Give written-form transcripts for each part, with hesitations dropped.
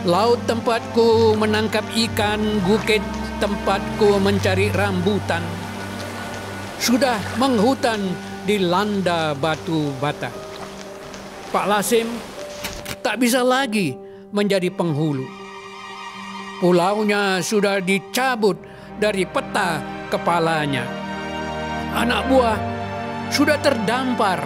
Laut tempatku menangkap ikan, bukit tempatku mencari rambutan. Sudah menghutan di landa batu bata. Pak Lasim tak bisa lagi menjadi penghulu. Pulaunya sudah dicabut dari peta kepalanya. Anak buah sudah terdampar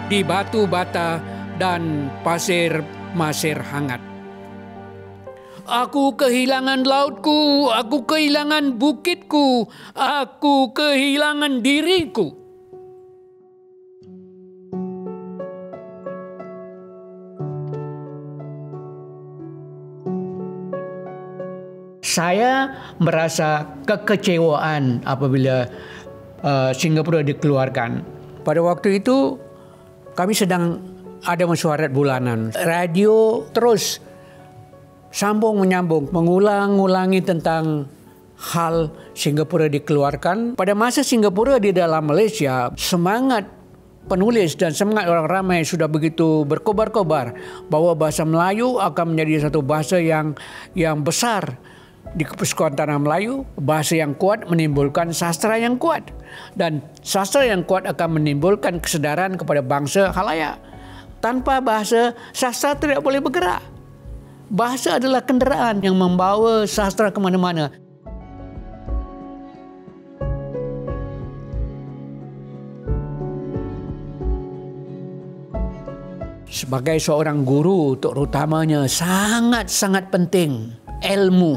di batu bata dan pasir-masir hangat. Aku kehilangan lautku, aku kehilangan bukitku, aku kehilangan diriku. Saya merasa kekecewaan apabila Singapura dikeluarkan. Pada waktu itu kami sedang ada mesyuarat bulanan. Radio terus sambung menyambung, mengulang-ulangi tentang hal Singapura dikeluarkan. Pada masa Singapura di dalam Malaysia, semangat penulis dan semangat orang ramai sudah begitu berkobar-kobar bahwa bahasa Melayu akan menjadi satu bahasa yang besar di Persekutuan Tanah Melayu. Bahasa yang kuat menimbulkan sastra yang kuat, dan sastra yang kuat akan menimbulkan kesedaran kepada bangsa khalayak. Tanpa bahasa, sastra tidak boleh bergerak. Bahasa adalah kenderaan yang membawa sastra ke mana-mana. Sebagai seorang guru, terutamanya sangat-sangat penting ilmu.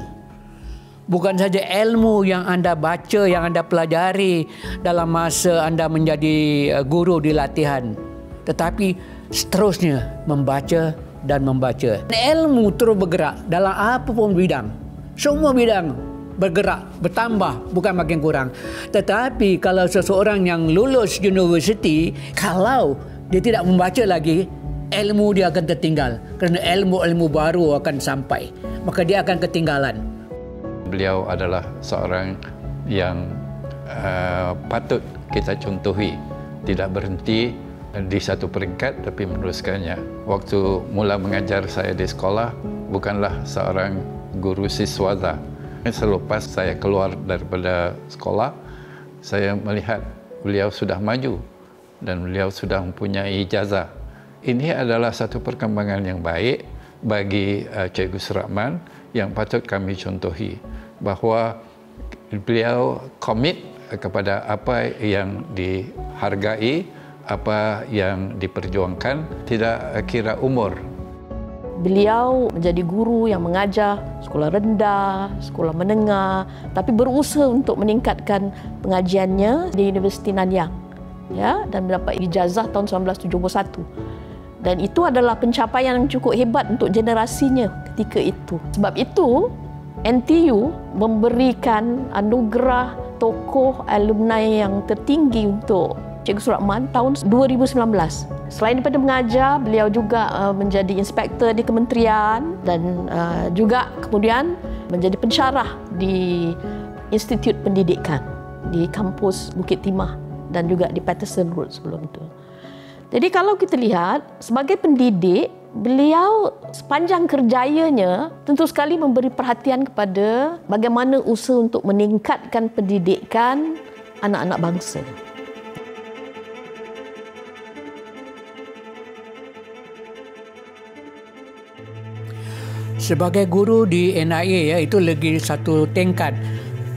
Bukan saja ilmu yang Anda baca, yang Anda pelajari dalam masa Anda menjadi guru di latihan, tetapi seterusnya membaca dan membaca. Ilmu terus bergerak dalam apapun bidang. Semua bidang bergerak, bertambah, bukan makin kurang. Tetapi kalau seseorang yang lulus universiti, kalau dia tidak membaca lagi, ilmu dia akan tertinggal. Kerana ilmu-ilmu baru akan sampai, maka dia akan ketinggalan. Beliau adalah seorang yang patut kita contohi. Tidak berhenti di satu peringkat tapi meneruskannya. Waktu mula mengajar saya di sekolah, bukanlah seorang guru siswada. Selepas saya keluar daripada sekolah, saya melihat beliau sudah maju dan beliau sudah mempunyai ijazah. Ini adalah satu perkembangan yang baik bagi Cikgu Surahman yang patut kami contohi, bahawa beliau komit kepada apa yang dihargai, apa yang diperjuangkan, tidak kira umur. Beliau menjadi guru yang mengajar sekolah rendah, sekolah menengah, tapi berusaha untuk meningkatkan pengajiannya di Universiti Nanyang, ya, dan mendapat ijazah tahun 1971. Dan itu adalah pencapaian yang cukup hebat untuk generasinya ketika itu. Sebab itu NTU memberikan anugerah tokoh alumni yang tertinggi untuk Cikgu Surahman tahun 2019. Selain daripada mengajar, beliau juga menjadi inspektor di kementerian dan juga kemudian menjadi pensyarah di Institut Pendidikan di kampus Bukit Timah dan juga di Patterson Road sebelum itu. Jadi kalau kita lihat, sebagai pendidik, beliau sepanjang kerjayanya tentu sekali memberi perhatian kepada bagaimana usaha untuk meningkatkan pendidikan anak-anak bangsa. Sebagai guru di NIA, ya, itu lagi satu tingkat.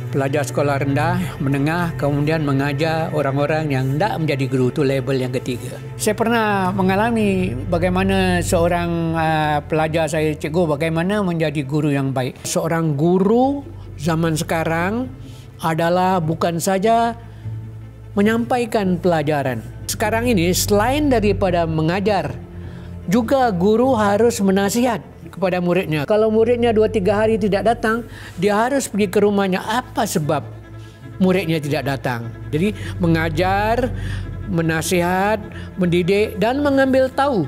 Pelajar sekolah rendah, menengah, kemudian mengajar orang-orang yang tidak menjadi guru, itu label yang ketiga. Saya pernah mengalami bagaimana seorang pelajar saya, cikgu, bagaimana menjadi guru yang baik. Seorang guru zaman sekarang adalah bukan saja menyampaikan pelajaran. Sekarang ini selain daripada mengajar, juga guru harus menasihat kepada muridnya. Kalau muridnya 2-3 hari tidak datang, dia harus pergi ke rumahnya. Apa sebab muridnya tidak datang? Jadi mengajar, menasihat, mendidik dan mengambil tahu.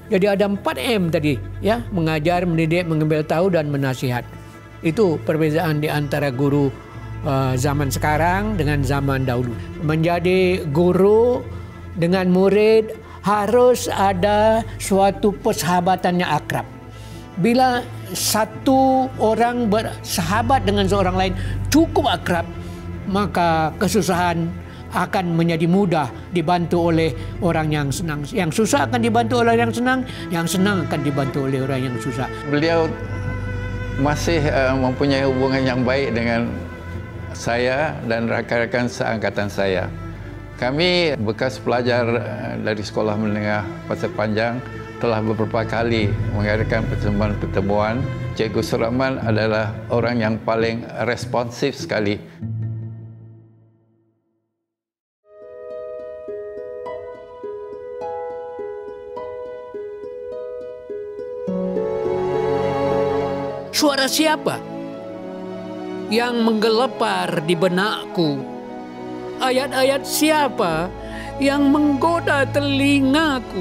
Jadi ada 4M tadi, ya, mengajar, mendidik, mengambil tahu dan menasihat. Itu perbezaan di antara guru zaman sekarang dengan zaman dahulu. Menjadi guru dengan murid harus ada suatu persahabatan yang akrab. Bila satu orang bersahabat dengan seorang lain cukup akrab, maka kesusahan akan menjadi mudah dibantu oleh orang yang senang. Yang susah akan dibantu oleh orang yang senang akan dibantu oleh orang yang susah. Beliau masih mempunyai hubungan yang baik dengan saya dan rakan-rakan seangkatan saya. Kami bekas pelajar dari Sekolah Menengah Pasir Panjang telah beberapa kali mengadakan pertemuan-pertemuan. Cikgu Surahman adalah orang yang paling responsif sekali. Suara siapa yang menggelepar di benakku? Ayat-ayat siapa yang menggoda telingaku?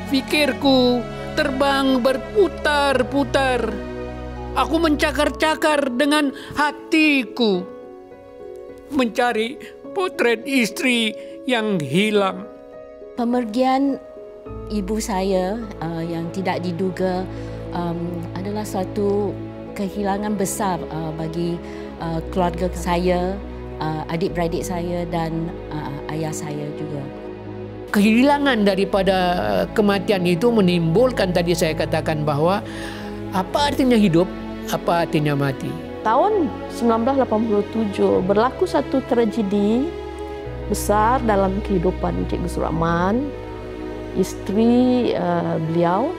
Fikirku terbang berputar-putar. Aku mencakar-cakar dengan hatiku, mencari potret istri yang hilang. Pemergian ibu saya yang tidak diduga adalah suatu kehilangan besar bagi keluarga saya, adik-beradik saya dan ayah saya juga. Kehilangan daripada kematian itu menimbulkan, tadi saya katakan bahwa apa artinya hidup, apa artinya mati. Tahun 1987 berlaku satu tragedi besar dalam kehidupan Cikgu Surahman. Isteri beliau,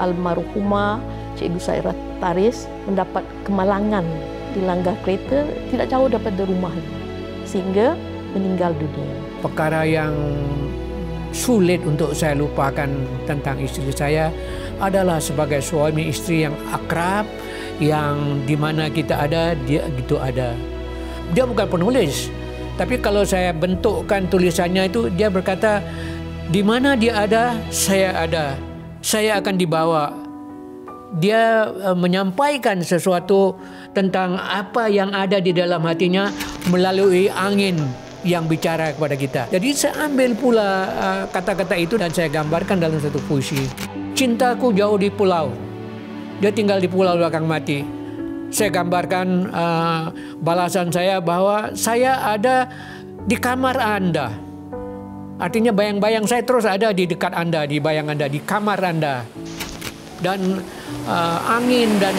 almarhumah Cikgu Sairah Taris, mendapat kemalangan di langgar kereta tidak jauh daripada rumahnya sehingga meninggal dunia. Perkara yang sulit untuk saya lupakan tentang isteri saya adalah sebagai suami isteri yang akrab, yang di mana kita ada, dia gitu ada. Dia bukan penulis, tapi kalau saya bentukkan tulisannya itu, dia berkata, di mana dia ada, saya akan dibawa. Dia menyampaikan sesuatu tentang apa yang ada di dalam hatinya melalui angin yang bicara kepada kita. Jadi saya ambil pula kata-kata itu dan saya gambarkan dalam satu puisi. Cintaku jauh di pulau, dia tinggal di pulau belakang mati. Saya gambarkan balasan saya bahwa saya ada di kamar Anda. Artinya bayang-bayang saya terus ada di dekat Anda, di bayang Anda, di kamar Anda. Dan angin dan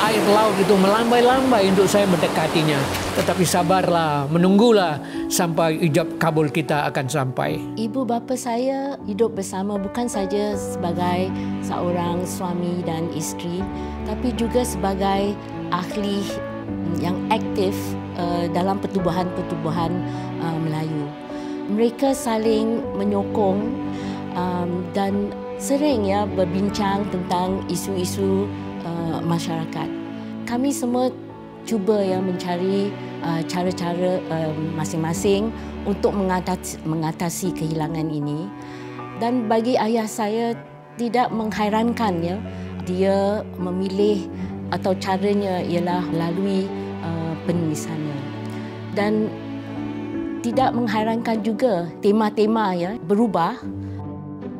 air laut itu melambai-lambai untuk saya mendekatinya. Tetapi sabarlah, menunggulah sampai ijab kabul kita akan sampai. Ibu bapa saya hidup bersama bukan saja sebagai seorang suami dan isteri, tapi juga sebagai ahli yang aktif dalam pertubuhan-pertubuhan Melayu. Mereka saling menyokong dan sering berbincang tentang isu-isu masyarakat. Kami semua cuba mencari cara-cara masing-masing untuk mengatasi kehilangan ini. Dan bagi ayah saya tidak menghairankan dia memilih atau caranya ialah melalui penulisannya. Dan tidak menghairankan juga tema-tema berubah.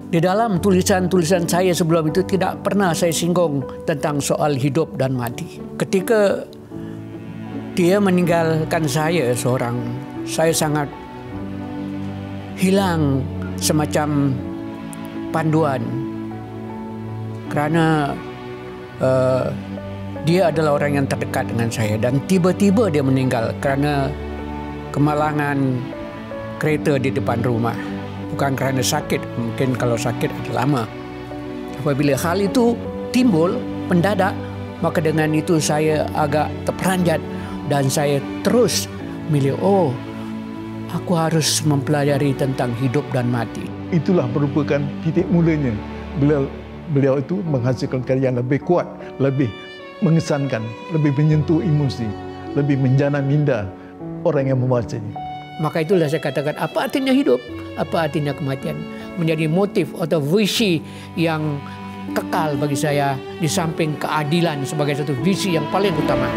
Di dalam tulisan-tulisan saya sebelum itu tidak pernah saya singgung tentang soal hidup dan mati. Ketika dia meninggalkan saya seorang, saya sangat hilang semacam panduan. Kerana dia adalah orang yang terdekat dengan saya dan tiba-tiba dia meninggal kerana kemalangan kereta di depan rumah. Bukan kerana sakit, mungkin kalau sakit lama. Apabila hal itu timbul mendadak, maka dengan itu saya agak terperanjat dan saya terus memilih, aku harus mempelajari tentang hidup dan mati. Itulah merupakan titik mulanya. Beliau itu menghasilkan karya yang lebih kuat, lebih mengesankan, lebih menyentuh emosi, lebih menjana minda orang yang membacanya. Maka itulah saya katakan, apa artinya hidup? Apa artinya kematian? Menjadi motif atau visi yang kekal bagi saya di samping keadilan sebagai satu visi yang paling utama.